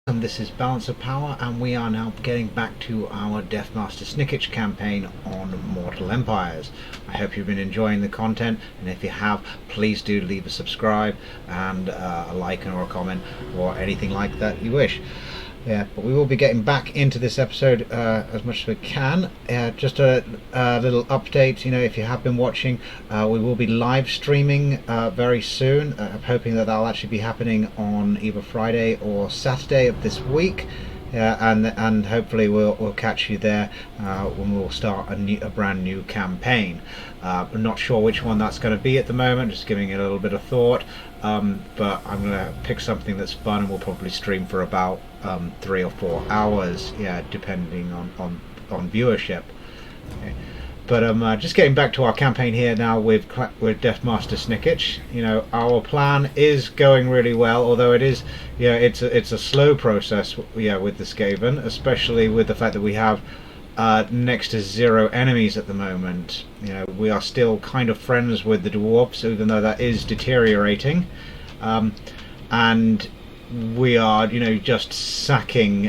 And this is Balance of Power, and we are now getting back to our Deathmaster Snikch campaign on Mortal Empires. I hope you've been enjoying the content, and if you have, please do leave a subscribe and a like or a comment or anything like that you wish. Yeah, but we will be getting back into this episode as much as we can. Just a little update, if you have been watching, we will be live streaming very soon. I'm hoping that that'll actually be happening on either Friday or Saturday of this week. And hopefully we'll catch you there when we'll start a brand new campaign. I'm not sure which one that's going to be at the moment, just giving it a little bit of thought, but I'm going to pick something that's fun, and we'll probably stream for about 3 or 4 hours, depending on viewership. Okay. But just getting back to our campaign here now with Deathmaster Snikch. Our plan is going really well, although it is, it's a slow process, with the Skaven, especially with the fact that we have next to 0 enemies at the moment. We are still kind of friends with the dwarves, even though that is deteriorating, and we are, just sacking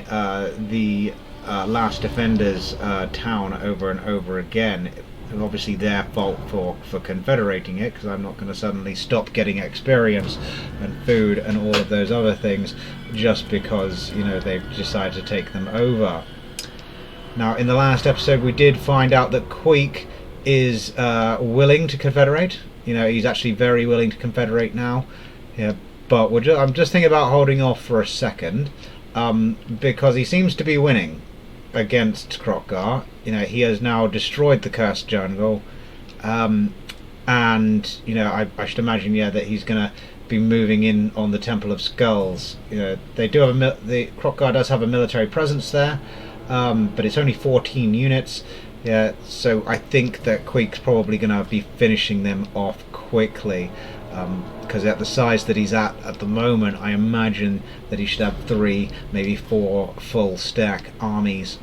the last defender's town over and over again. And obviously their fault for confederating it, because I'm not going to suddenly stop getting experience and food and all of those other things just because they've decided to take them over. Now, in the last episode we did find out that Queek is willing to confederate. He's actually very willing to confederate now. But I'm just thinking about holding off for a second, because he seems to be winning against Kroq-Gar. He has now destroyed the Cursed Jungle, and I should imagine that he's going to be moving in on the Temple of Skulls. They do have the Kroq-Gar does have a military presence there, but it's only 14 units. So I think that Queek's probably going to be finishing them off quickly. Because at the size that he's at the moment, I imagine that he should have 3, maybe 4 full stack armies.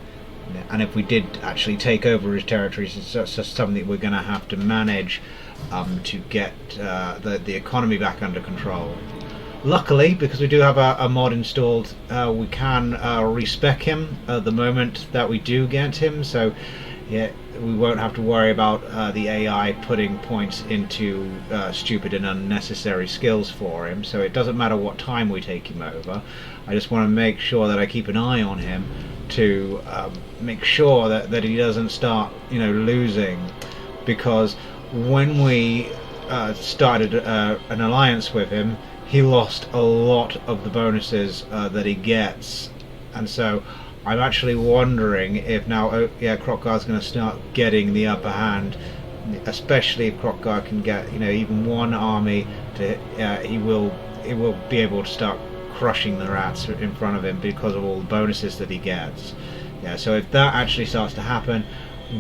And if we did actually take over his territories, it's just something we're going to have to manage to get the economy back under control. Luckily, because we do have a mod installed, we can respec him the moment that we do get him. So we won't have to worry about the AI putting points into stupid and unnecessary skills for him. So it doesn't matter what time we take him over. I just want to make sure that I keep an eye on him to make sure that he doesn't start losing, because when we started an alliance with him, he lost a lot of the bonuses that he gets. And so I'm actually wondering if now Kroq-Gar's going to start getting the upper hand, especially if Kroq-Gar can get even one army to he will be able to start crushing the rats in front of him because of all the bonuses that he gets. So if that actually starts to happen,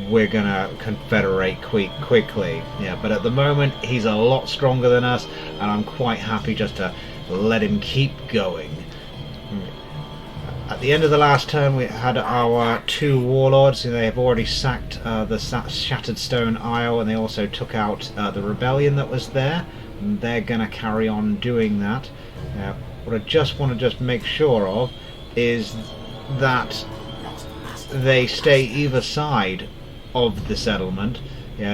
we're gonna confederate quickly. But at the moment he's a lot stronger than us, and I'm quite happy just to let him keep going. At the end of the last turn, we had our 2 warlords. They have already sacked the Shattered Stone Isle, and they also took out the rebellion that was there, and they're going to carry on doing that. What I just want to make sure of is that they stay either side of the settlement,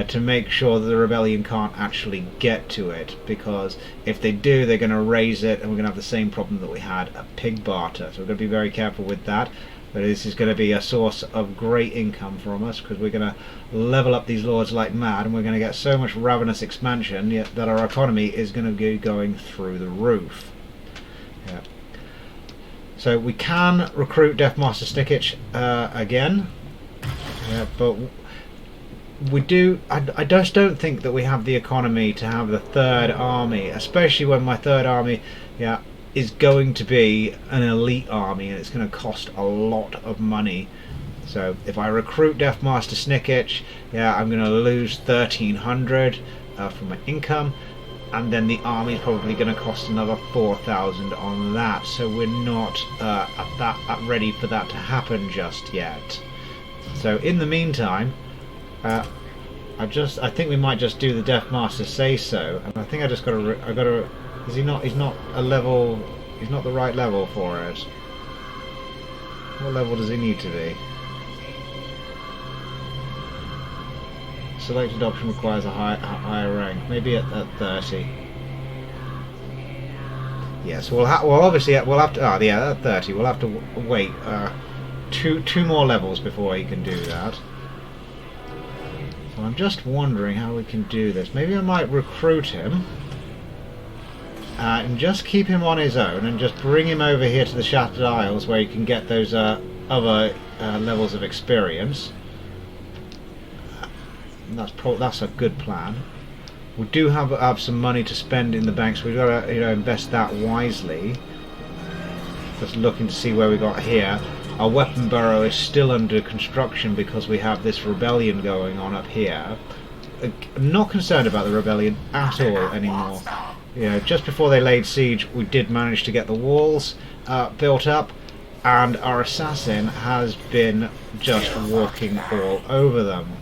to make sure that the rebellion can't actually get to it, because if they do, they're going to raise it, and we're going to have the same problem that we had at Pig Barter. So we're going to be very careful with that. But this is going to be a source of great income from us, because we're going to level up these lords like mad, and we're going to get so much ravenous expansion that our economy is going to be going through the roof. So we can recruit Deathmaster Snikch again, but we do. I just don't think that we have the economy to have the 3rd army, especially when my 3rd army is going to be an elite army, and it's going to cost a lot of money. So if I recruit Deathmaster Snikch, I'm going to lose 1,300 from my income, and then the army is probably going to cost another 4,000 on that. So we're not ready for that to happen just yet. So in the meantime, I think we might just do the Deathmaster say so, and I think I just got to. Is he not? He's not a level. He's not the right level for it. What level does he need to be? Selected option requires a higher rank. Maybe at 30. Yes, well, obviously we'll have to. Oh, yeah, at 30, we'll have to wait two more levels before he can do that. So I'm just wondering how we can do this. Maybe I might recruit him and just keep him on his own, and just bring him over here to the Shattered Isles, where he can get those other levels of experience. That's a good plan. We do have some money to spend in the bank, so we've got to invest that wisely. Just looking to see where we got here. Our weapon burrow is still under construction because we have this rebellion going on up here. I'm not concerned about the rebellion at all anymore. Just before they laid siege, we did manage to get the walls built up, and our assassin has been just walking all over them.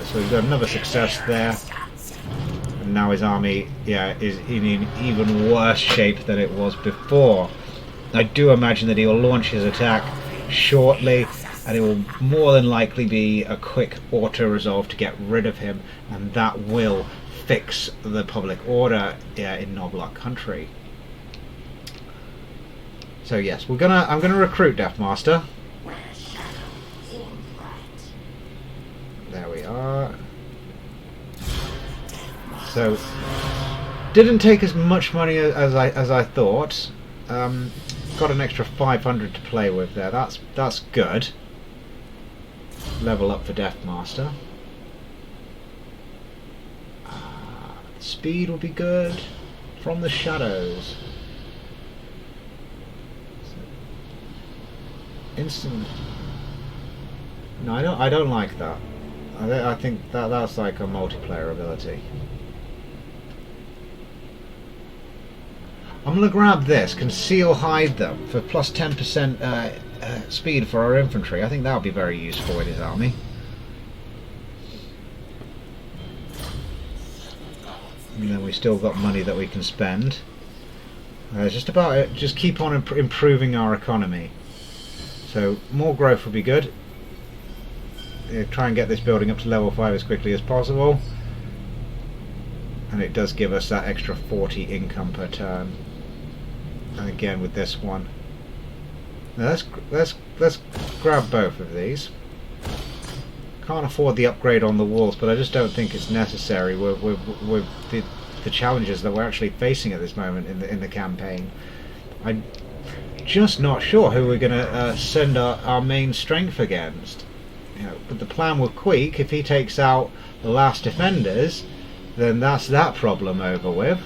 So we've got another success there. And now his army, is in even worse shape than it was before. I do imagine that he will launch his attack shortly, and it will more than likely be a quick auto-resolve to get rid of him, and that will fix the public order in Noblar country. So yes, I'm gonna recruit Deathmaster. There we are. So didn't take as much money as I thought. Got an extra 500 to play with there. That's good. Level up for Deathmaster. Speed will be good. From the shadows. Instant. No, I don't like that. I think that's like a multiplayer ability. I'm going to grab this, Conceal Hide Them, for plus 10% speed for our infantry. I think that would be very useful in his army. And then we still got money that we can spend. Just keep on improving our economy. So more growth would be good. Try and get this building up to level 5 as quickly as possible. And it does give us that extra 40 income per turn. And again with this one. Now let's grab both of these. Can't afford the upgrade on the walls, but I just don't think it's necessary with the challenges that we're actually facing at this moment in the campaign. I'm just not sure who we're going to send our main strength against. But the plan with Queek, if he takes out the last defenders, then that's that problem over with.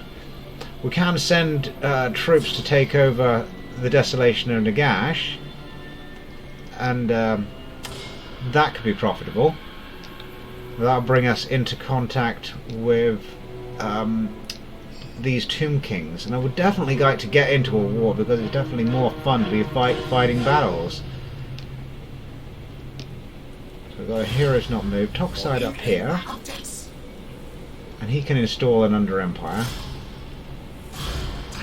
We can send troops to take over the Desolation of Nagash, and that could be profitable. That'll bring us into contact with these Tomb Kings, and I would definitely like to get into a war, because it's definitely more fun to be fighting battles. So we've got a hero's not moved, Toxide up here, and he can install an Under Empire.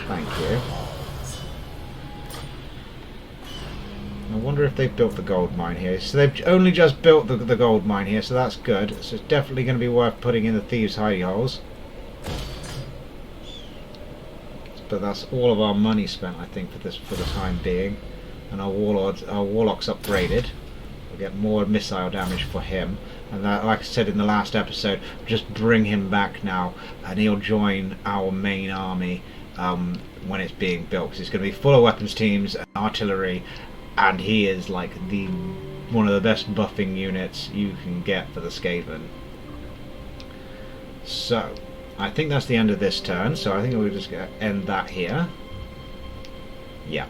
Thank you. I wonder if they've built the gold mine here. So they've only just built the gold mine here, so that's good. So it's definitely going to be worth putting in the thieves' hidey holes. But that's all of our money spent, I think, for the time being. And our warlock's upgraded. We'll get more missile damage for him. And that, like I said in the last episode, just bring him back now, and he'll join our main army when it's being built, because it's going to be full of weapons teams and artillery, and he is like one of the best buffing units you can get for the Skaven. So I think that's the end of this turn, so I think we'll just end that here. Yeah.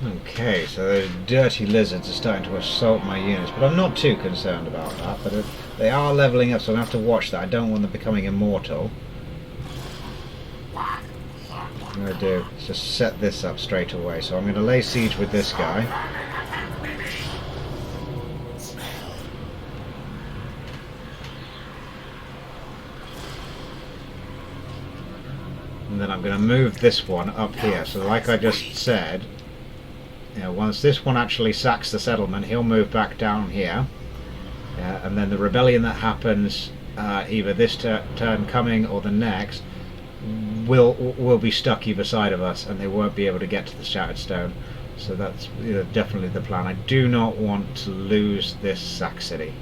Okay, so those dirty lizards are starting to assault my units, but I'm not too concerned about that. But they are leveling up, so I'm going to have to watch that. I don't want them becoming immortal. What I'm going to do is just set this up straight away. So I'm going to lay siege with this guy. And then I'm going to move this one up here. So like I just said, once this one actually sacks the settlement, he'll move back down here. And then the rebellion that happens either this turn coming or the next will be stuck either side of us, and they won't be able to get to the Shattered Stone. So that's definitely the plan. I do not want to lose this sack city.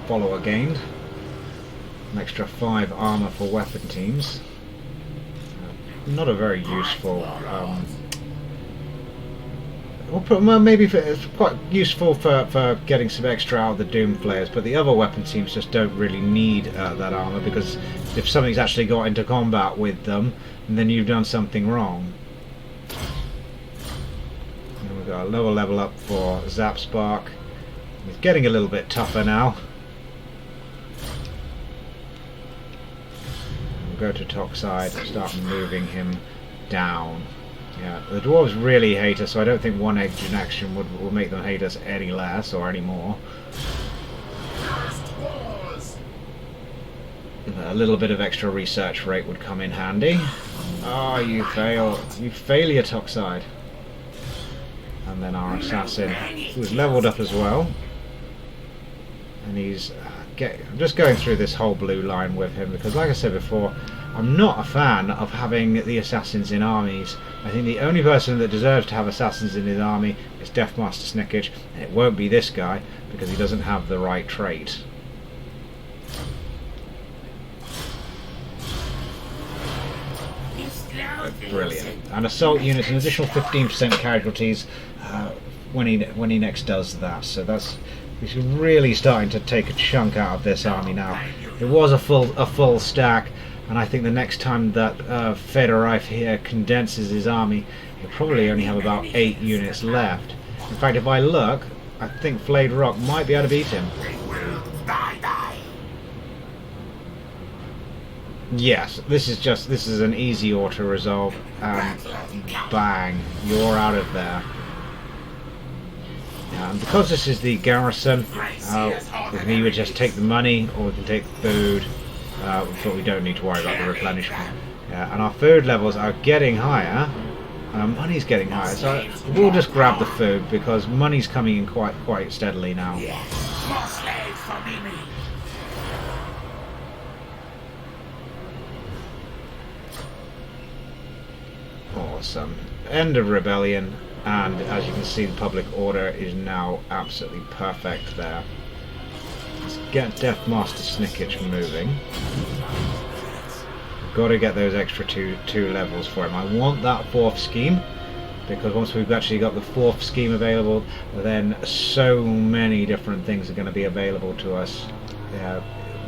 Follower gained. An extra 5 armor for weapon teams. Not a very useful. Well, maybe it's quite useful for getting some extra out of the Doom Flayers, but the other weapon teams just don't really need that armor, because if something's actually got into combat with them, then you've done something wrong. And we've got a lower level up for Zap Spark. He's getting a little bit tougher now. Go to Toxide and start moving him down. Yeah, the dwarves really hate us, so I don't think one extra action will make them hate us any less or any more. A little bit of extra research rate would come in handy. Ah, you fail. You fail your Toxide. And then our assassin, who's leveled up as well. And he's I'm just going through this whole blue line with him because, like I said before, I'm not a fan of having the assassins in armies. I think the only person that deserves to have assassins in his army is Deathmaster Snikch, and it won't be this guy because he doesn't have the right trait. Brilliant. And assault units, an additional 15% casualties when he next does that. So he's really starting to take a chunk out of this army now. It was a full stack, and I think the next time that Fedorif here condenses his army, he'll probably only have about 8 units left. In fact, if I look, I think Flayed Rock might be able to beat him. Yes, this is an easy auto resolve, and bang, you're out of there. And because this is the garrison, we can either just take the money or we can take the food, but we don't need to worry about the replenishment. And our food levels are getting higher, money's getting higher, so we'll just grab the food because money's coming in quite steadily now. Awesome. End of rebellion. And as you can see, the public order is now absolutely perfect there. Let's get Deathmaster Snikch moving. We've got to get those extra two levels for him. I want that 4th scheme, because once we've actually got the 4th scheme available, then so many different things are going to be available to us,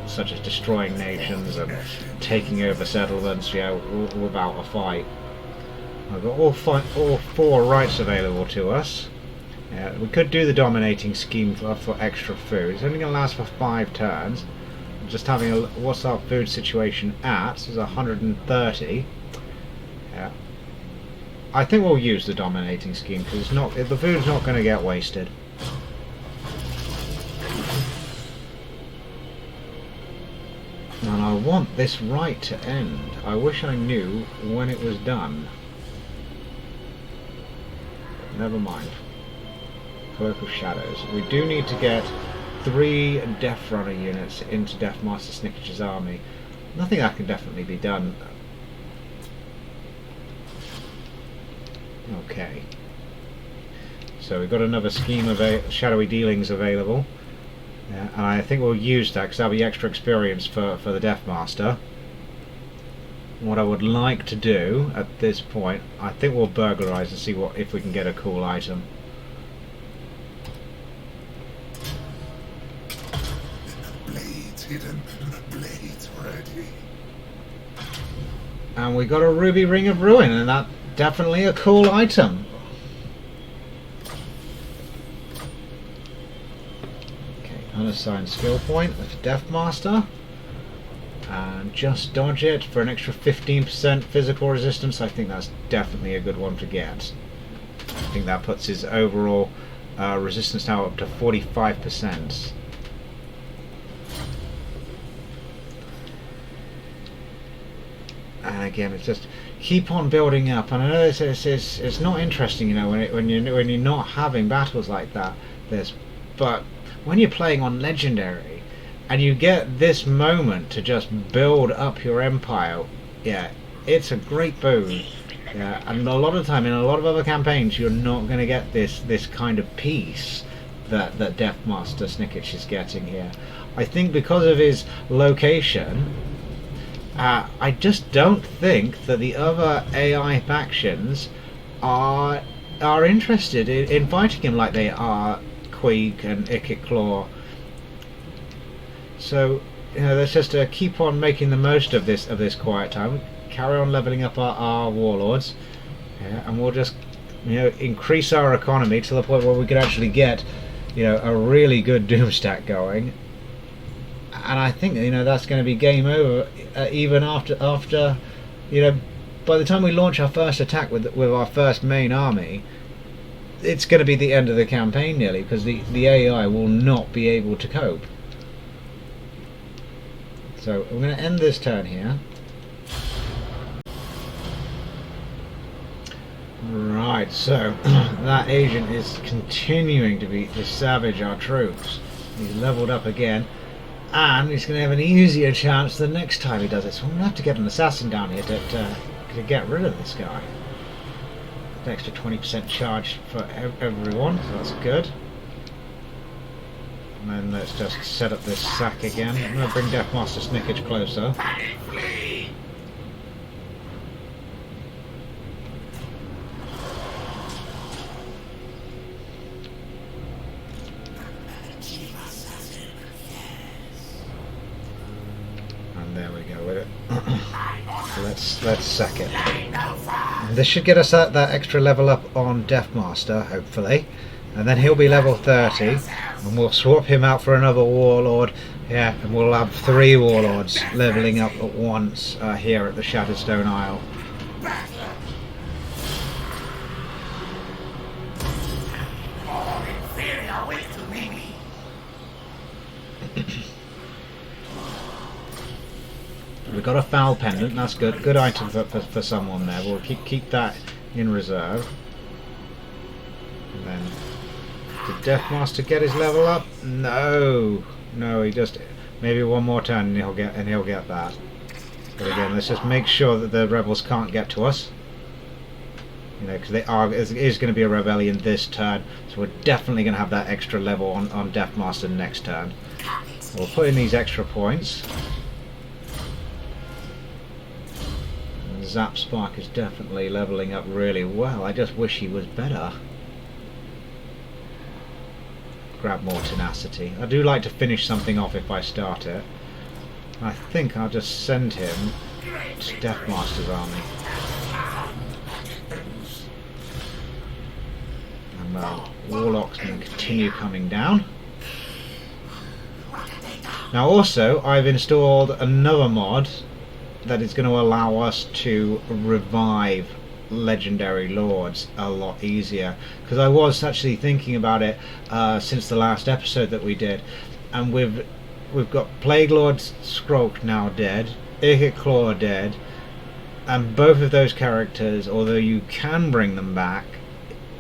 such as destroying nations and taking over settlements, without a fight. I've got all 4 rights available to us. We could do the dominating scheme for extra food. It's only going to last for 5 turns. I'm just having a what's our food situation at? This is 130. Yeah. I think we'll use the dominating scheme because the food's not going to get wasted. And I want this right to end. I wish I knew when it was done. Never mind. Cloak of Shadows. We do need to get 3 Death Runner units into Deathmaster Snikch's army. I think that can definitely be done. Okay. So we've got another scheme of shadowy dealings available. And I think we'll use that because that'll be extra experience for the Deathmaster. What I would like to do at this point, I think we'll burglarize and see if we can get a cool item. Blades hidden, blades ready. And we got a Ruby Ring of Ruin, and that's definitely a cool item. Okay, unassigned skill point with Deathmaster. and just dodge it for an extra 15% physical resistance. I think that's definitely a good one to get. I think that puts his overall resistance now up to 45%. And again, it's just keep on building up. And I know it's not interesting, you know, when you're not having battles like that. But when you're playing on legendary, and you get this moment to just build up your empire, yeah, it's a great boon. Yeah, and a lot of the time in a lot of other campaigns, you're not going to get this kind of peace that Deathmaster Snikch is getting here. I think because of his location. I just don't think that the other AI factions are interested in fighting him like they are Queeg and Ikit Claw. So, you know, let's just keep on making the most of this quiet time. Carry on leveling up our warlords, yeah, and we'll just, you know, increase our economy to the point where we could actually get, you know, a really good doom stack going. And I think, you know, that's going to be game over even after, you know, by the time we launch our first attack with our first main army, it's going to be the end of the campaign nearly, because the AI will not be able to cope. So we're going to end this turn here. Right, so that agent is continuing to savage our troops. He's leveled up again. And he's going to have an easier chance the next time he does it. So I'm going to have to get an assassin down here to get rid of this guy. An extra 20% charge for everyone, so that's good. And then let's just set up this sack again. I'm going to bring Deathmaster Snikch closer. There we go with it. let's sack it. And this should get us that extra level up on Deathmaster, hopefully, and then he'll be level 30, and we'll swap him out for another warlord. Yeah, and we'll have 3 warlords leveling up at once here at the Shattered Stone Isle. We've got a foul pendant, that's good. Good item for someone there. We'll keep that in reserve. And then, did Deathmaster get his level up? No, he just maybe one more turn and he'll get that. But again, let's just make sure that the rebels can't get to us. You know, because it is going to be a rebellion this turn, so we're definitely going to have that extra level on Deathmaster next turn. We'll put in these extra points. Zap Spark is definitely leveling up really well. I just wish he was better. Grab more tenacity. I do like to finish something off if I start it. I think I'll just send him to Deathmaster's army. And Warlock's going to continue coming down. Now also, I've installed another mod that is going to allow us to revive legendary lords a lot easier, because I was actually thinking about it since the last episode that we did, and we've got Plague Lord Skrulk now dead, Ikit Claw dead, and both of those characters, although you can bring them back,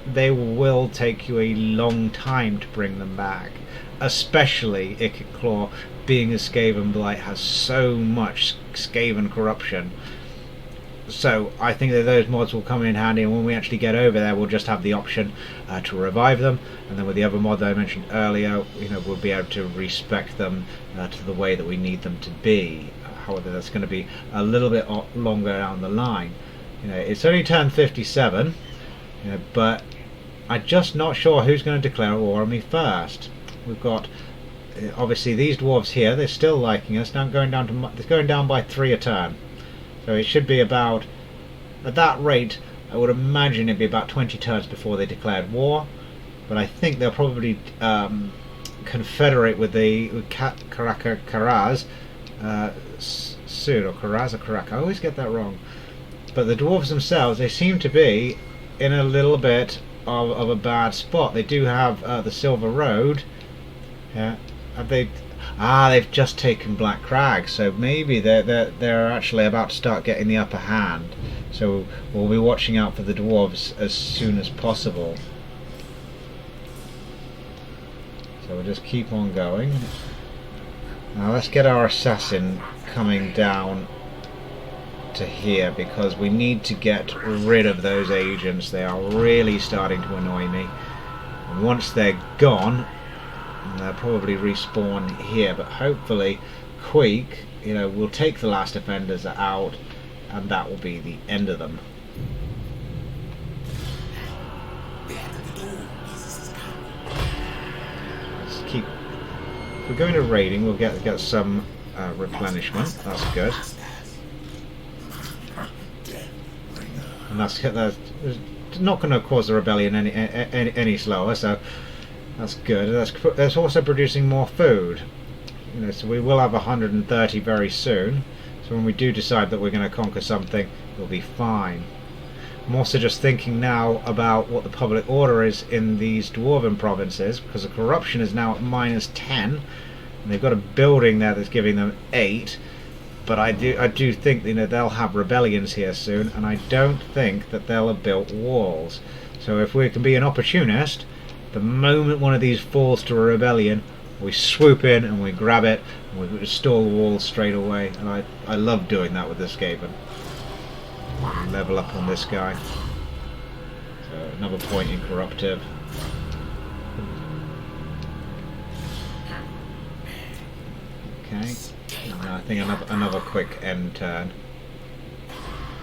they will take you a long time to bring them back, especially Ikit Claw, being a Skaven Blight, has so much Skaven corruption. So I think that those mods will come in handy, and when we actually get over there, we'll just have the option to revive them, and then with the other mod that I mentioned earlier, you know, we'll be able to respec them to the way that we need them to be. However, that's going to be a little bit longer down the line. You know, it's only turn 57, you know, but I'm just not sure who's going to declare war on me first. We've got obviously these dwarves here, they're still liking us. Now it's going down by 3 a turn, so it should be about, at that rate, I would imagine it'd be about 20 turns before they declared war. But I think they'll probably confederate with Karaka Karaz soon, or Karaz or Karak. I always get that wrong. But the dwarves themselves, they seem to be in a little bit of a bad spot. They do have the Silver Road. Yeah, they've just taken Black Crag, so maybe they're actually about to start getting the upper hand. So we'll be watching out for the dwarves as soon as possible. So we'll just keep on going. Now let's get our assassin coming down to here, because we need to get rid of those agents. They are really starting to annoy me. And once they're gone, they'll probably respawn here, but hopefully Queek, you know, will take the last offenders out, and that will be the end of them. Let's keep. If we're going to raiding, we'll get some replenishment. That's good. And that's not going to cause the rebellion any slower, so that's good. That's also producing more food. You know, so we will have 130 very soon. So when we do decide that we're going to conquer something, we'll be fine. I'm also just thinking now about what the public order is in these dwarven provinces, because the corruption is now at -10, and they've got a building there that's giving them 8. But I do think, you know, they'll have rebellions here soon, and I don't think that they'll have built walls. So if we can be an opportunist, the moment one of these falls to a rebellion, we swoop in and we grab it and we restore the walls straight away. And I love doing that with this Skaven. Level up on this guy. So another point in corruptive. Okay. I think another quick end turn.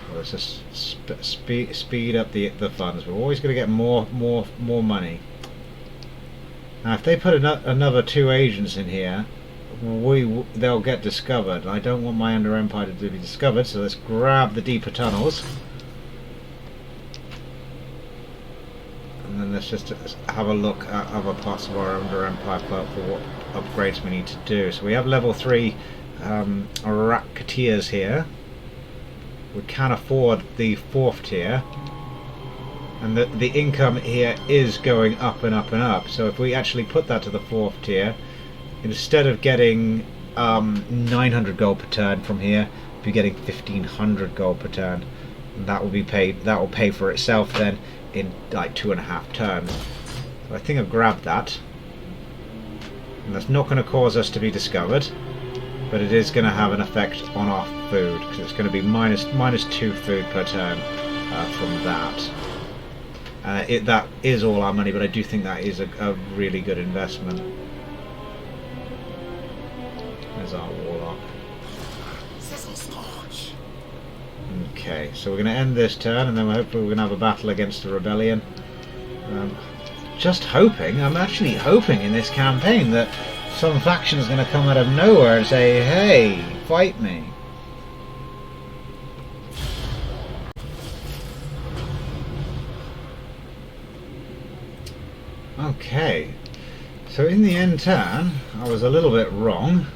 Well, let's just speed up the funds. We're always going to get more money. Now, if they put another 2 agents in here, they'll get discovered. I don't want my Under Empire to be discovered, so let's grab the deeper tunnels. And then let's just have a look at other parts of our Under Empire for what upgrades we need to do. So we have level 3 racketeers here. We can afford the 4th tier, and the income here is going up and up and up. So if we actually put that to the 4th tier, instead of getting 900 gold per turn from here, we'll be getting 1500 gold per turn, and that will be paid. That will pay for itself then in like 2.5 turns. So I think I've grabbed that, and that's not going to cause us to be discovered, but it is going to have an effect on our food, because it's going to be minus 2 food per turn from that. That is all our money, but I do think that is a really good investment. There's our warlock. Okay, so we're going to end this turn, and then hopefully we're going to have a battle against the rebellion. Just hoping, I'm actually hoping in this campaign that some faction is going to come out of nowhere and say, hey, fight me. Okay, so in the end turn, I was a little bit wrong,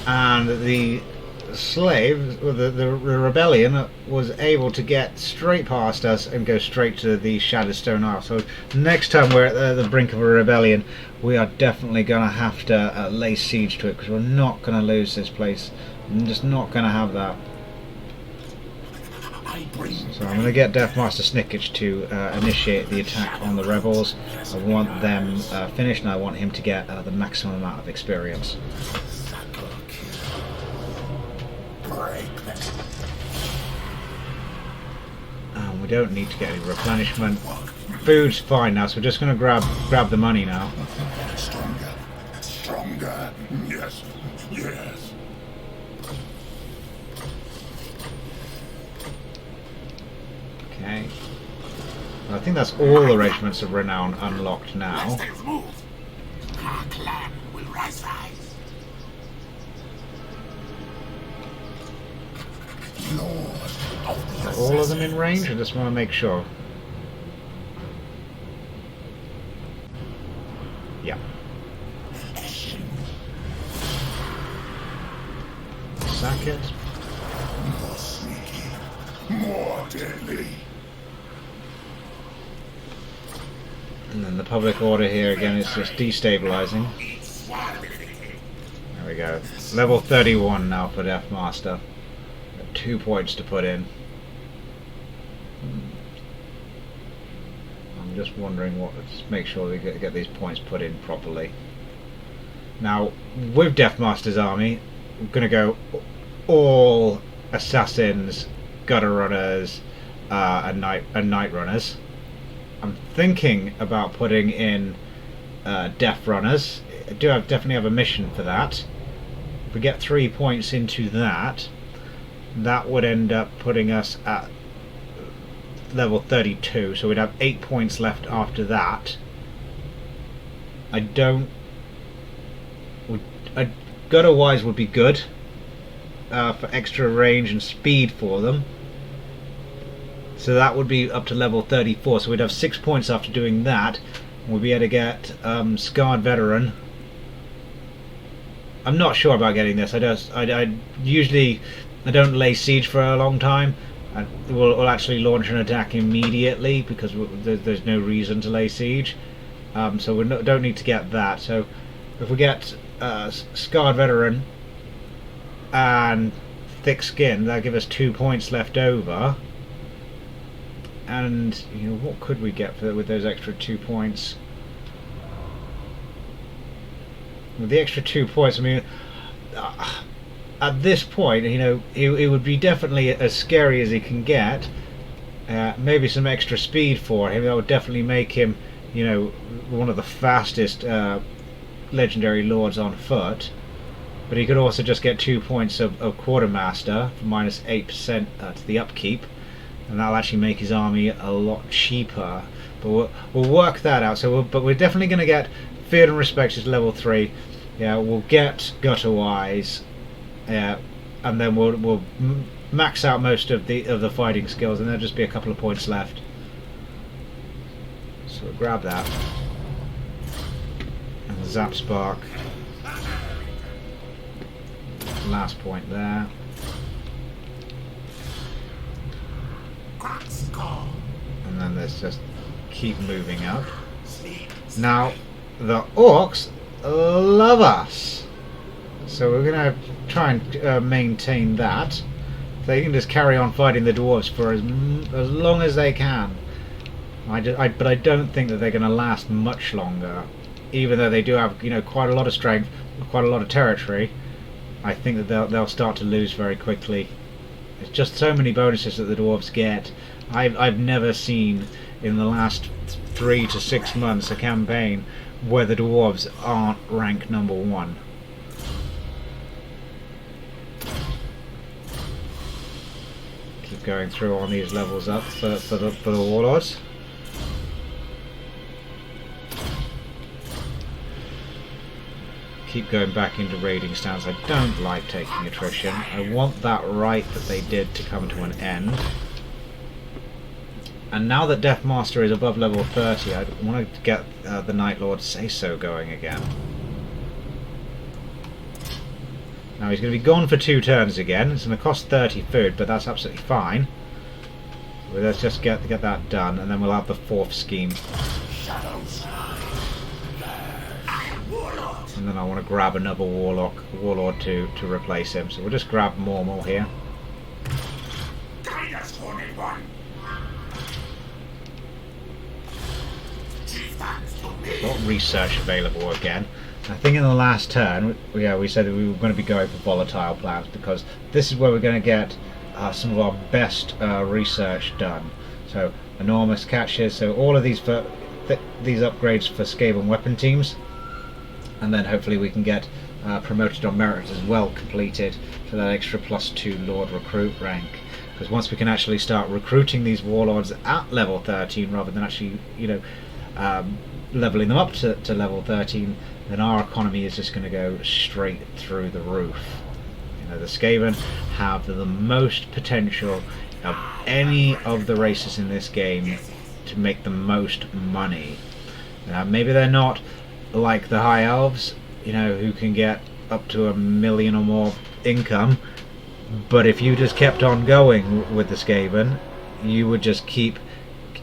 and the slave, the rebellion, was able to get straight past us and go straight to the Shadowstone Isle. So next time we're at the brink of a rebellion, we are definitely going to have to lay siege to it, because we're not going to lose this place. I'm just not going to have that. So I'm going to get Deathmaster Snikch to initiate the attack on the rebels. I want them finished, and I want him to get the maximum amount of experience. We don't need to get any replenishment. Food's fine now, so we're just going to grab the money now. Stronger. Yes. Yes. Okay. Well, I think that's all the regiments of renown unlocked now. Our clan will rise. Are all of them in range? I just want to make sure. Yeah. Sack it. deadly. And then the public order here again is just destabilizing. There we go. Level 31 now for Deathmaster. Got 2 points to put in. I'm just wondering what. Let's make sure we get these points put in properly. Now, with Deathmaster's army, we're going to go all assassins, gutter runners, and night runners. I'm thinking about putting in death runners. I do definitely have a mission for that. If we get 3 points into that, that would end up putting us at level 32, so we'd have 8 points left after that. Gutter wise would be good for extra range and speed for them. So that would be up to level 34, so we'd have 6 points after doing that. We'll be able to get Scarred Veteran. I'm not sure about getting this. I usually don't lay siege for a long time. We'll actually launch an attack immediately because there's no reason to lay siege. So we don't need to get that. So if we get Scarred Veteran and Thick Skin, that'll give us 2 points left over. And you know, what could we get with those extra 2 points? With the extra 2 points, I mean, at this point, you know, it would be definitely as scary as he can get. Maybe some extra speed for him. That would definitely make him, you know, one of the fastest legendary lords on foot. But he could also just get 2 points of Quartermaster for minus 8% to the upkeep. And that'll actually make his army a lot cheaper. But we'll work that out. But we're definitely going to get Feared and Respected level 3. Yeah, we'll get Gutter Wise. Yeah, and then we'll max out most of the fighting skills, and there'll just be a couple of points left. So we'll grab that. And the Zap Spark. Last point there. And then let's just keep moving up. Now, the Orcs love us. So we're going to try and maintain that. They can just carry on fighting the Dwarves for as long as they can. But I don't think that they're going to last much longer. Even though they do have, you know, quite a lot of strength, quite a lot of territory, I think that they'll start to lose very quickly. There's just so many bonuses that the Dwarves get. I've never seen in the last 3 to 6 months a campaign where the Dwarves aren't rank number 1. Keep going through on these levels up for the Warlords. Keep going back into raiding stance. I don't like taking attrition. I want that right that they did to come to an end. And now that Deathmaster is above level 30, I want to get the Night Lord Say-So going again. Now he's going to be gone for 2 turns again. It's going to cost 30 food, but that's absolutely fine. So let's just get that done, and then we'll have the 4th scheme. And then I want to grab another warlord to replace him. So we'll just grab more here. Got research available again. I think in the last turn, we said that we were going to be going for volatile plants because this is where we're going to get some of our best research done. So enormous catches. So all of these upgrades for Skaven weapon teams, and then hopefully we can get promoted on merit as well completed for that extra +2 Lord recruit rank. Because once we can actually start recruiting these warlords at level 13 rather than actually, you know, leveling them up to level 13, then our economy is just going to go straight through the roof. You know, the Skaven have the most potential of any of the races in this game to make the most money. Maybe they're not like the High Elves, you know, who can get up to $1 million or more income, but if you just kept on going with the Skaven, you would just keep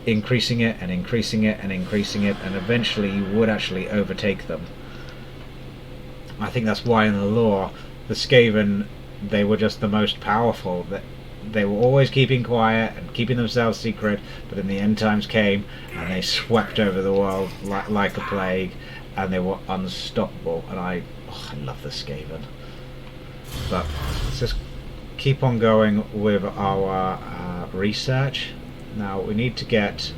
increasing it and increasing it and increasing it, and eventually you would actually overtake them. I think that's why in the lore the Skaven, they were just the most powerful. That they were always keeping quiet and keeping themselves secret, but then the end times came and they swept over the world like a plague, and they were unstoppable. And I love the Skaven. But let's just keep on going with our research. Now we need to get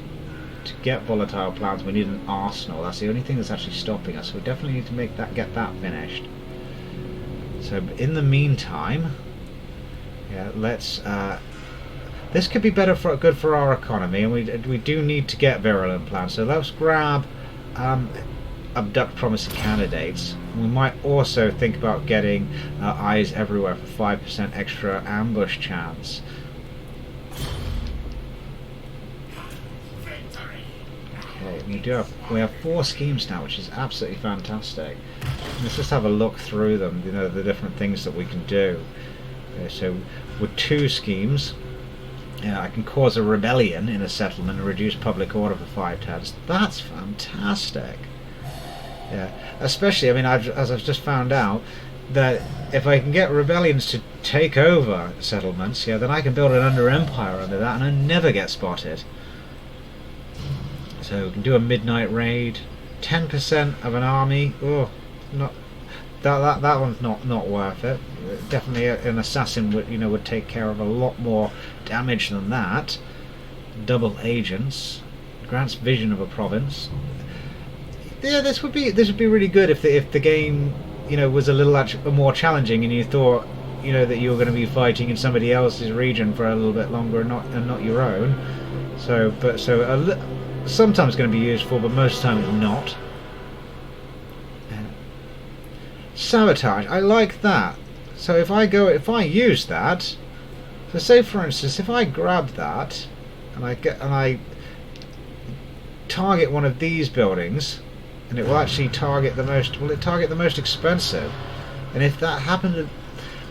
volatile plants. We need an arsenal. That's the only thing that's actually stopping us. So we definitely need to get that finished. So in the meantime, yeah, let's. This could be good for our economy, and we do need to get virulent plants. So let's grab abduct promising candidates. We might also think about getting eyes everywhere for 5% extra ambush chance. Okay, we have 4 schemes now, which is absolutely fantastic. Let's just have a look through them. You know, the different things that we can do. Okay, so with 2 schemes, I can cause a rebellion in a settlement and reduce public order for 5 turns. That's fantastic. Yeah, especially, I mean, as I've just found out, that if I can get rebellions to take over settlements, yeah, then I can build an under empire under that, and I never get spotted. So we can do a midnight raid, 10% of an army. Oh, not that one's not worth it. Definitely, an assassin would take care of a lot more damage than that. Double agents, grants vision of a province. Yeah, this would be really good if the game, was a little more challenging, and you thought, that you were going to be fighting in somebody else's region for a little bit longer and not your own. Sometimes going to be useful, but most of the time it's not. Sabotage, I like that. So if I use that, so say for instance, if I grab that and I target one of these buildings, and it will actually target the most expensive. And if that happened,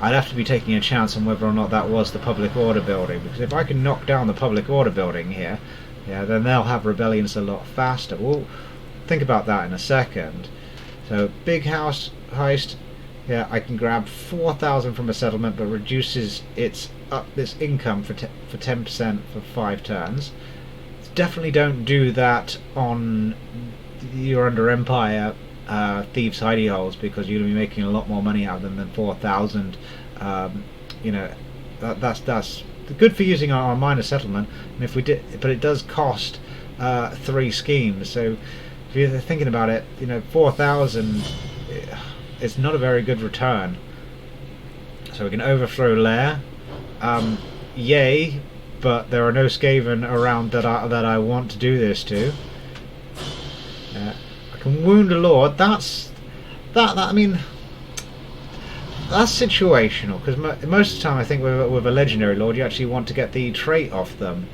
I'd have to be taking a chance on whether or not that was the public order building, because if I can knock down the public order building here, yeah, then they'll have rebellions a lot faster. We'll think about that in a second. So big house heist, yeah, I can grab 4,000 from a settlement, but reduces its income for 10% for 5 turns. Definitely don't do that on your under empire thieves' hidey holes, because you're going to be making a lot more money out of them than 4,000. That's good for using our minor settlement, and if we did, but it does cost 3 schemes. So if you're thinking about it, 4,000, it's not a very good return. So we can overthrow Lair. Yay, but there are no Skaven around that I want to do this to. I can wound a lord. I mean, that's situational, because most of the time I think with a legendary lord you actually want to get the trait off them.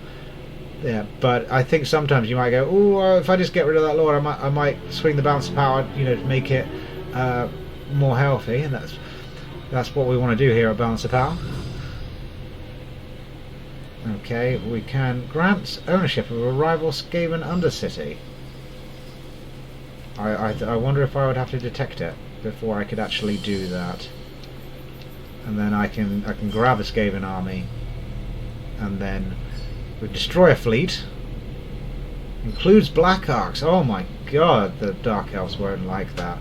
Yeah, but I think sometimes you might go, oh, if I just get rid of that lord, I might swing the balance of power, to make it more healthy, and that's what we want to do here at Balance of Power. Okay, we can grant ownership of a rival Skaven Undercity. I wonder if I would have to detect it before I could actually do that. And then I can grab a Skaven army, and then we destroy a fleet. Includes Black Arcs. Oh my god, the Dark Elves won't like that.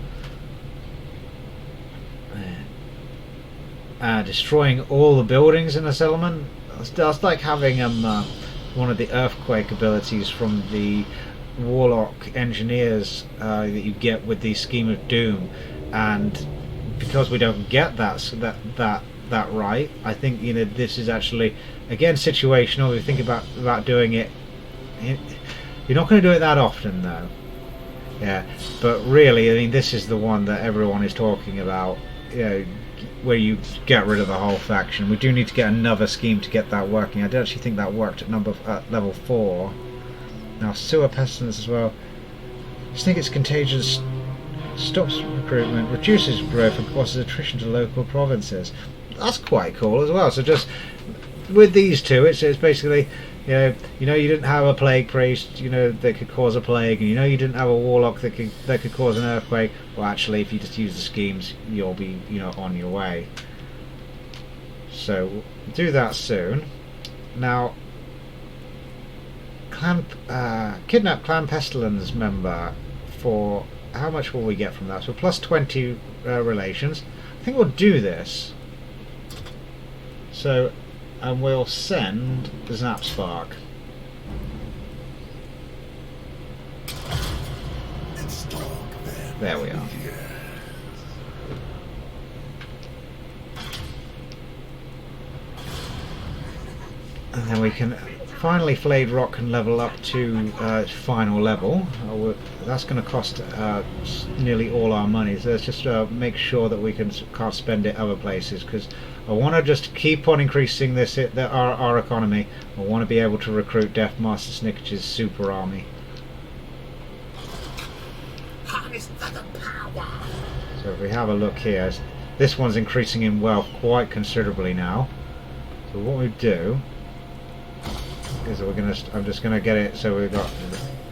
Destroying all the buildings in a settlement. That's like having one of the earthquake abilities from the Warlock engineers that you get with the Scheme of Doom, and because we don't get that right, I think this is actually again situational. We think about doing it. You're not going to do it that often though. Yeah, but really, I mean, this is the one that everyone is talking about. Where you get rid of the whole faction. We do need to get another scheme to get that working. I did actually think that worked at level 4. Now sewer pestilence as well. Snikch contagion stops recruitment, reduces growth, and causes attrition to local provinces. That's quite cool as well. So just with these two, it's basically, you know you didn't have a plague priest, you know, that could cause a plague, and you know you didn't have a warlock that could cause an earthquake. Well, actually, if you just use the schemes, you'll be, you know, on your way. So we'll do that soon. Now, kidnap Clan Pestilence member for how much will we get from that? So plus 20 relations. I think we'll do this. So, and we'll send the Zap Spark. There we are. And then we can finally Flayed Rock can level up to final level. That's going to cost nearly all our money. So let's just make sure that we can't spend it other places, because I want to just keep on increasing our economy. I want to be able to recruit Deathmaster Snikch's super army. So if we have a look here, this one's increasing in wealth quite considerably now. So what we do is I'm just gonna get it so we've got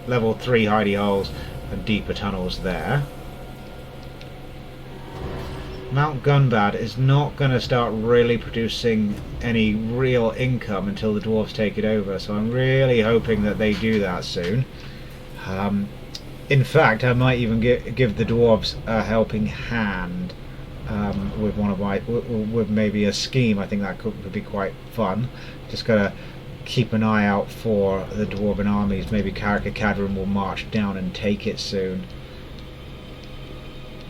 level 3 hidey holes and deeper tunnels there. Mount Gunbad is not going to start really producing any real income until the dwarves take it over, so I'm really hoping that they do that soon. In fact, I might even give the dwarves a helping hand with with maybe a scheme. I think that could be quite fun. Just gotta keep an eye out for the dwarven armies. Maybe Karakakadrin will march down and take it soon.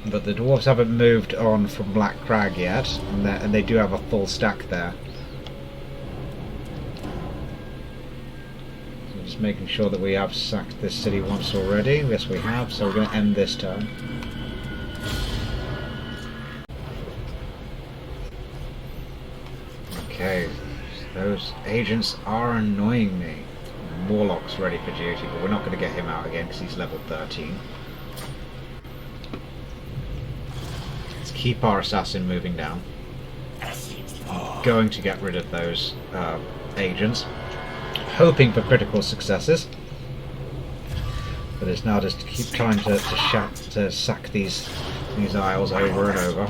But the dwarves haven't moved on from Black Crag yet, and they do have a full stack there. So just making sure that we have sacked this city once already. Yes, we have, so we're going to end this turn. Okay, those agents are annoying me. Warlock's ready for duty, but we're not going to get him out again because he's level 13. Let's keep our assassin moving down. I'm going to get rid of those agents, hoping for critical successes. But it's now just to keep trying to sack these isles over and over.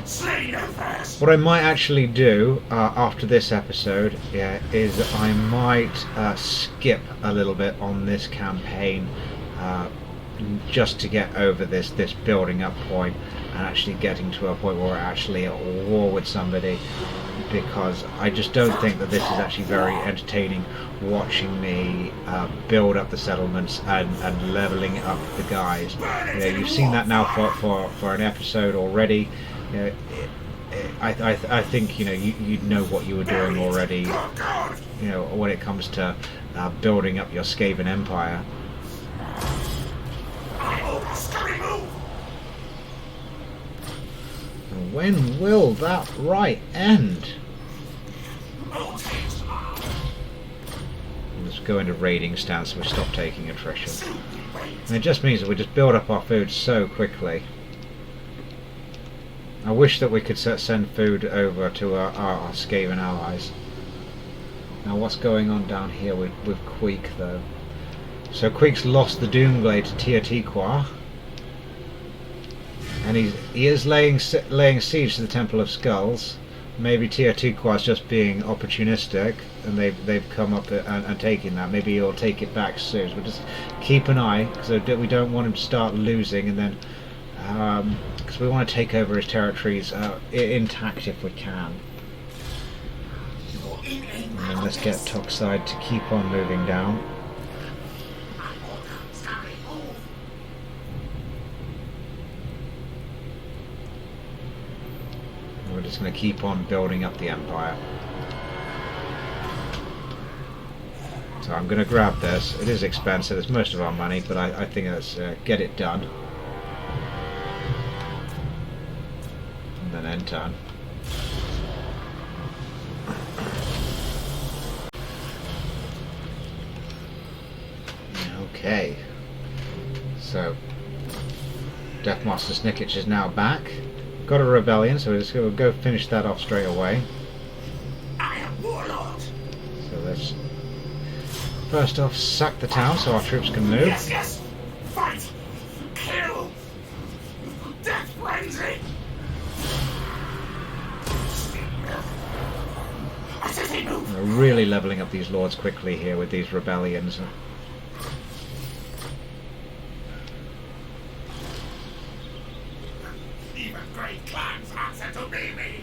What I might actually do after this episode is I might skip a little bit on this campaign just to get over this building up point and actually getting to a point where we're actually at war with somebody, because I just don't think that this is actually very entertaining, watching me build up the settlements and leveling up the guys. You know, you've seen that now for an episode already. You know, I think you'd know what you were doing already. You know, when it comes to building up your Skaven Empire. And when will that right end? Let's go into raiding stance so we stop taking attrition. And it just means that we just build up our food so quickly. I wish that we could send food over to our Skaven allies. Now what's going on down here with Queek though? So Queek's lost the Doomglade to Teotihuacan, and he is laying siege to the Temple of Skulls. Maybe Teotihuacan's just being opportunistic, and they've come up and taken that. Maybe he'll take it back soon. So we'll just keep an eye, because we don't want him to start losing, and then because we want to take over his territories intact if we can. And then let's get Toxide to keep on moving down. We're just going to keep on building up the empire. So I'm going to grab this. It is expensive. It's most of our money, but I think let's get it done. And then end turn. Okay. So Deathmaster Snikch is now back. Got a rebellion, so we're just going to go finish that off straight away. I am Warlord. First off, sack the town so our troops can move. Yes, yes. Fight. Kill. Death frenzy. I said they move. We're really levelling up these lords quickly here with these rebellions. Even great clans answer to me.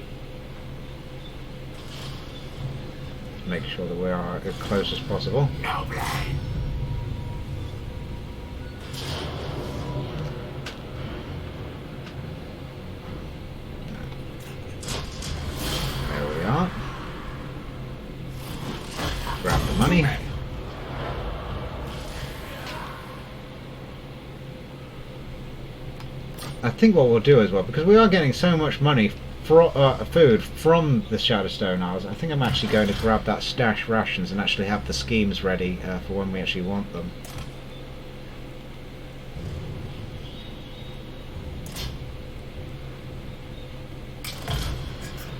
Make sure that we are as close as possible. No blame. There we are. Grab the money. I think what we'll do as well, because we are getting so much money for food from the Shadowstone Isles, I think I'm actually going to grab that stash rations and actually have the schemes ready for when we actually want them.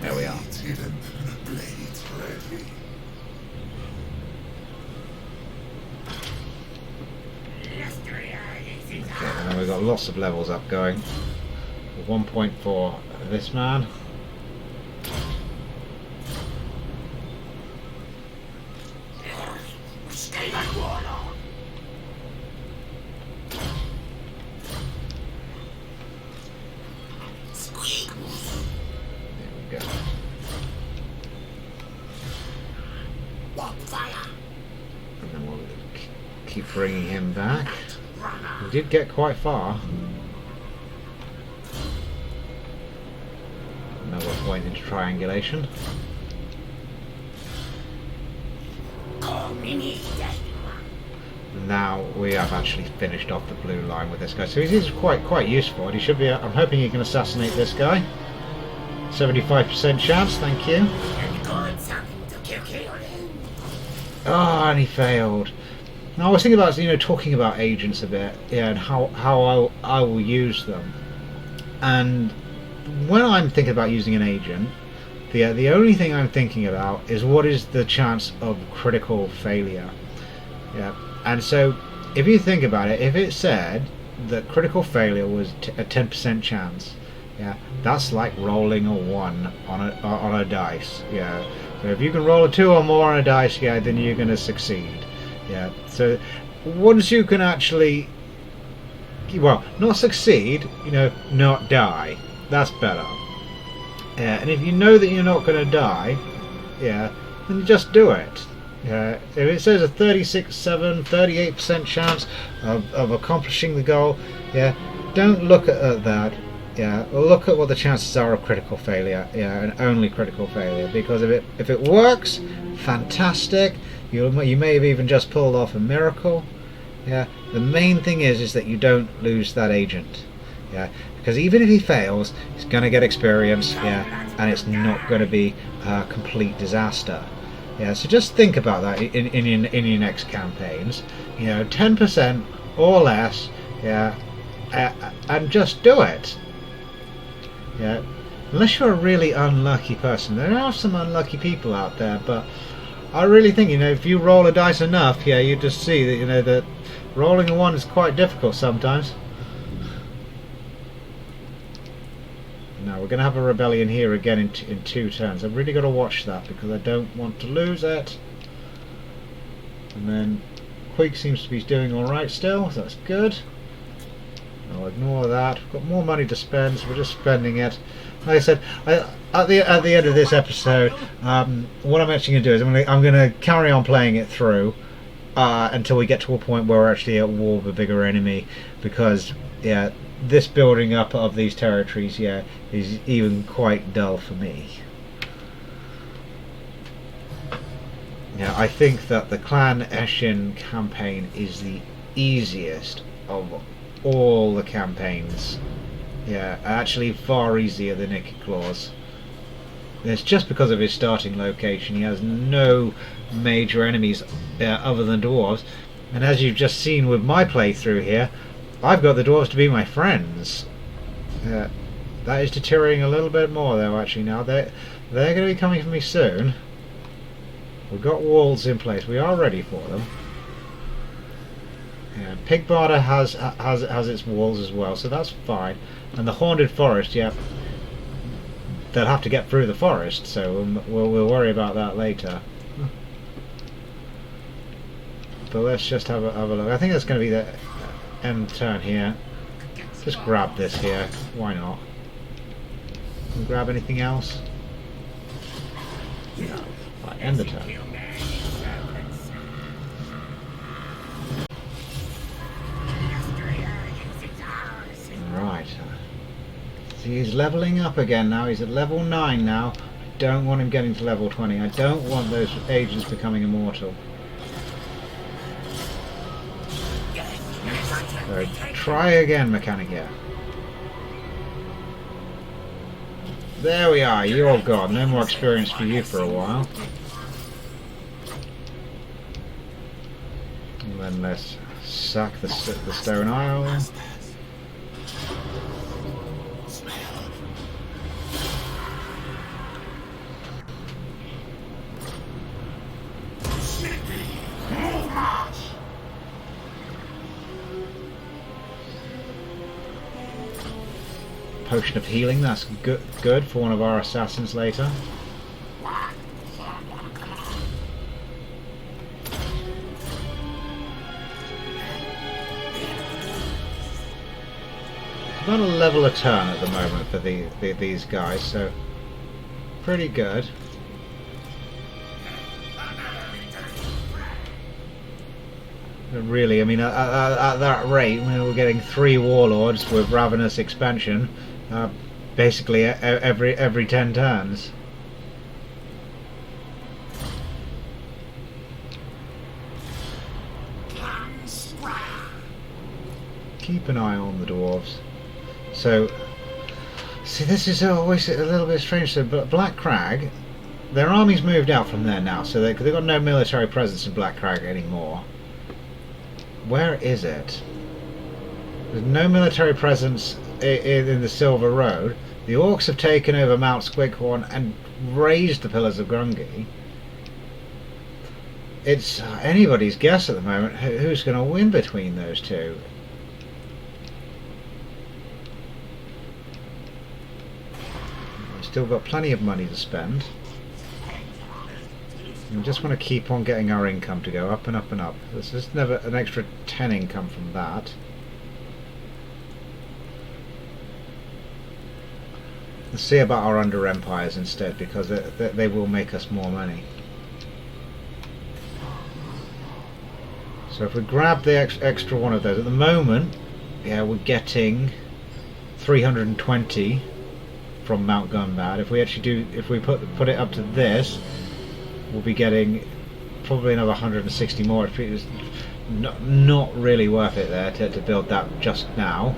There we are. Blades ready. Okay, and then we've got lots of levels up going. 1.4 for this man. Stay like warlord. Squeak. There we go. Walk fire. And then we'll keep bringing him back. We did get quite far. Another point into triangulation. Call me death. Now we have actually finished off the blue line with this guy, so he's quite useful, and he should be. I'm hoping he can assassinate this guy. 75% chance, thank you. Ah, and he failed. Now I was thinking about talking about agents a bit, yeah, and how I will use them. And when I'm thinking about using an agent, the only thing I'm thinking about is what is the chance of critical failure. Yeah, and so if you think about it, if it said that critical failure was a 10% chance, yeah, that's like rolling a 1 on a dice. Yeah, so if you can roll a 2 or more on a dice, yeah, then you're going to succeed. Yeah, so once you can actually, well, not succeed, not die, that's better. Yeah, and if you know that you're not going to die, yeah, then you just do it. Yeah, if it says a 38% chance of accomplishing the goal, yeah, don't look at that. Yeah, look at what the chances are of critical failure. Yeah, and only critical failure, because if it works, fantastic. You may have even just pulled off a miracle. Yeah, the main thing is that you don't lose that agent. Yeah, because even if he fails, he's going to get experience. Yeah, and it's not going to be a complete disaster. Yeah, so just think about that in your next campaigns. 10% or less. Yeah, and just do it. Yeah, unless you're a really unlucky person. There are some unlucky people out there, but I really think if you roll a dice enough, yeah, you just see that that rolling a 1 is quite difficult sometimes. Now we're going to have a rebellion here again in 2 turns. I've really got to watch that because I don't want to lose it. And then Quake seems to be doing alright still, so that's good. I'll ignore that. We've got more money to spend, so we're just spending it. Like I said, at the end of this episode, what I'm actually going to do is I'm going to carry on playing it through until we get to a point where we're actually at war with a bigger enemy, because yeah, this building up of these territories, yeah, is even quite dull for me. Yeah, I think that the Clan Eshin campaign is the easiest of all the campaigns. Yeah, actually far easier than Nicky Claus. And it's just because of his starting location. He has no major enemies other than dwarves, and as you've just seen with my playthrough here, I've got the dwarves to be my friends. That is deteriorating a little bit more though actually now. They're going to be coming for me soon. We've got walls in place, we are ready for them. Yeah, Pig Barter has its walls as well, so that's fine. And the Haunted Forest, yeah, they'll have to get through the forest, so we'll worry about that later. But let's just have a look. I think that's going to be the end turn here. Just grab this here. Why not? Can we grab anything else? Right, end the turn. Right. So he's leveling up again now. He's at level 9 now. I don't want him getting to level 20. I don't want those agents becoming immortal. So try again, Mechanica. There we are. You're gone. No more experience for you for a while. And then let's sack the stone isle. Potion of healing, that's good for one of our assassins later. About a level a turn at the moment for these guys, so pretty good. But really, I mean, at that rate, when we're getting 3 warlords with Ravenous expansion, basically every 10 turns. Keep an eye on the dwarves. So, see, this is always a little bit strange. So, but Black Crag, their army's moved out from there now, so they've got no military presence in Black Crag anymore. Where is it? There's no military presence in the Silver Road. The Orcs have taken over Mount Squighorn and raised the Pillars of Grungy. It's anybody's guess at the moment who's going to win between those two. We've still got plenty of money to spend. We just want to keep on getting our income to go up and up and up. There's just never an extra 10 income from that. Let's see about our under empires instead, because they will make us more money. So if we grab the extra one of those, at the moment, yeah, we're getting 320 from Mount Gunbad. If we actually put it up to this, we'll be getting probably another 160 more. It's not really worth it there to build that just now.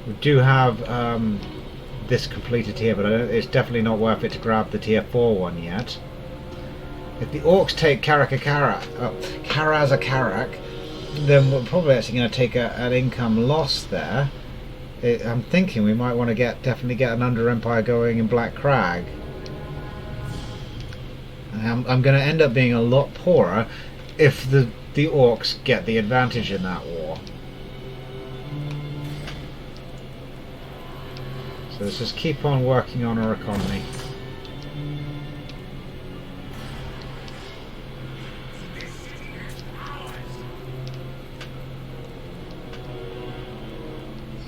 We do have this completed here, but it's definitely not worth it to grab the tier 4 one yet. If the Orcs take Karazakarak, then we're probably actually going to take an income loss there. I'm thinking we might want to definitely get an under empire going in Black Crag. I'm going to end up being a lot poorer if the Orcs get the advantage in that war. So let's just keep on working on our economy.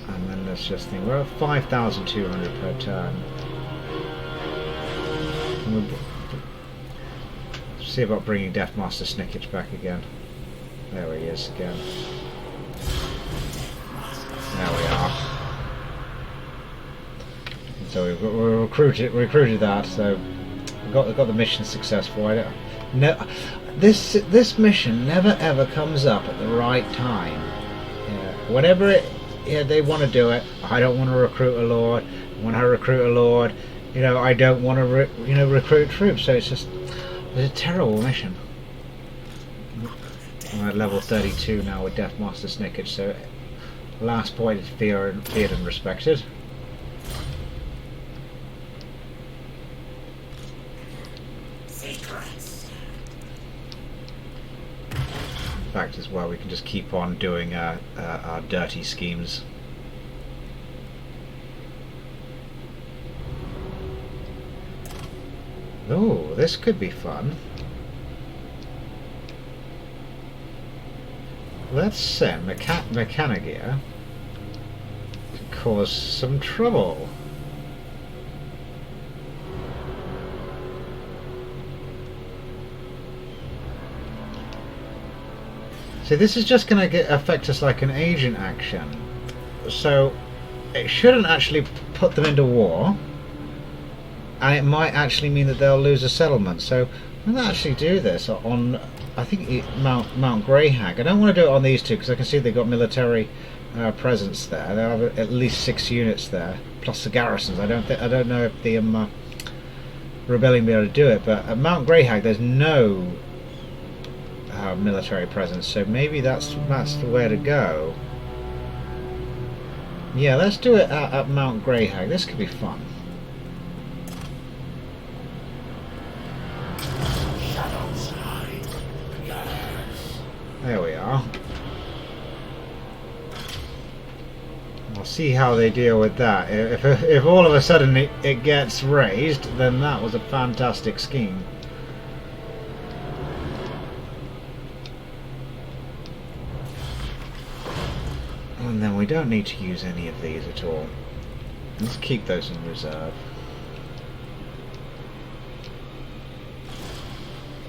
And then let's just think, we're at 5,200 per turn. See about bringing Deathmaster Snikch back again. There he is again. There we are. So we've recruited that. So we got the mission successful. This mission never ever comes up at the right time. Whenever they want to do it, I don't want to recruit a lord. When I recruit a lord, I don't want to recruit troops. So it's just. It's a terrible mission. I'm at level 32 now with Deathmaster Snikch, so last point is feared and respected. fact as well, we can just keep on doing our dirty schemes. Oh, this could be fun. Let's send Mechanigear to cause some trouble. See, this is just going to affect us like an agent action. So it shouldn't actually put them into war. And it might actually mean that they'll lose a settlement. So I'm going to actually do this on, I think, Mount Greyhag. I don't want to do it on these two because I can see they've got military presence there. They have at least 6 units there, plus the garrisons. I don't know if the rebellion will be able to do it, but at Mount Greyhag there's no military presence. So maybe that's the way to go. Yeah, let's do it at Mount Greyhag. This could be fun. There we are. We'll see how they deal with that. If all of a sudden it gets raised, then that was a fantastic scheme. And then we don't need to use any of these at all. Let's keep those in reserve.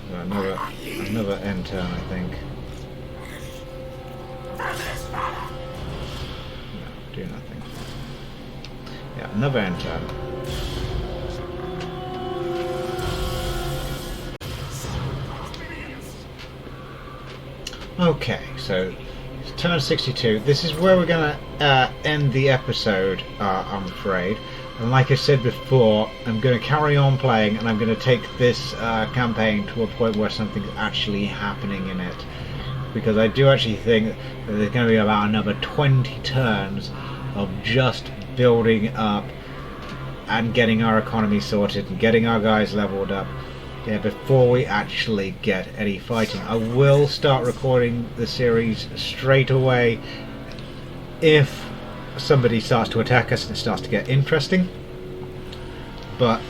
So another end turn, I think. No, do nothing. Yeah, another end turn. Okay, so it's turn 62. This is where we're going to end the episode, I'm afraid. And like I said before, I'm going to carry on playing, and I'm going to take this campaign to a point where something's actually happening in it. Because I do actually think that there's going to be about another 20 turns of just building up and getting our economy sorted and getting our guys leveled up, yeah, before we actually get any fighting. I will start recording the series straight away if somebody starts to attack us and it starts to get interesting. But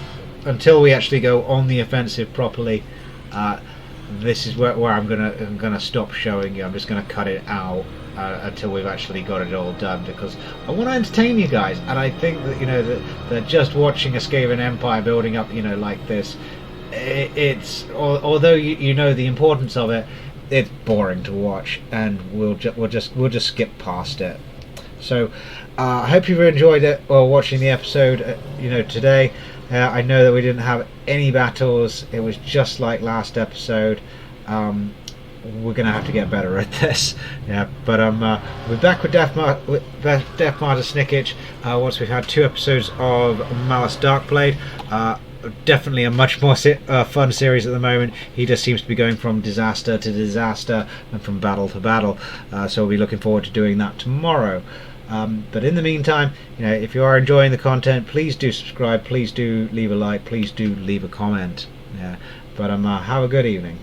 until we actually go on the offensive properly, this is where I'm gonna stop showing you. I'm just gonna cut it out until we've actually got it all done, because I want to entertain you guys, and I think that, you know, that just watching a Skaven Empire building up, you know, like this, it's although you know the importance of it, it's boring to watch, and we'll just skip past it. So I hope you've enjoyed it or watching the episode, you know, today. I know that we didn't have any battles. It was just like last episode. We're gonna have to get better at this, yeah. But we're back with Deathmaster Snikch once we've had 2 episodes of Malice Darkblade. Definitely a much more fun series at the moment. He just seems to be going from disaster to disaster and from battle to battle. So we'll be looking forward to doing that tomorrow. But in the meantime, you know, if you are enjoying the content, please do subscribe, please do leave a like, please do leave a comment. Yeah. But have a good evening.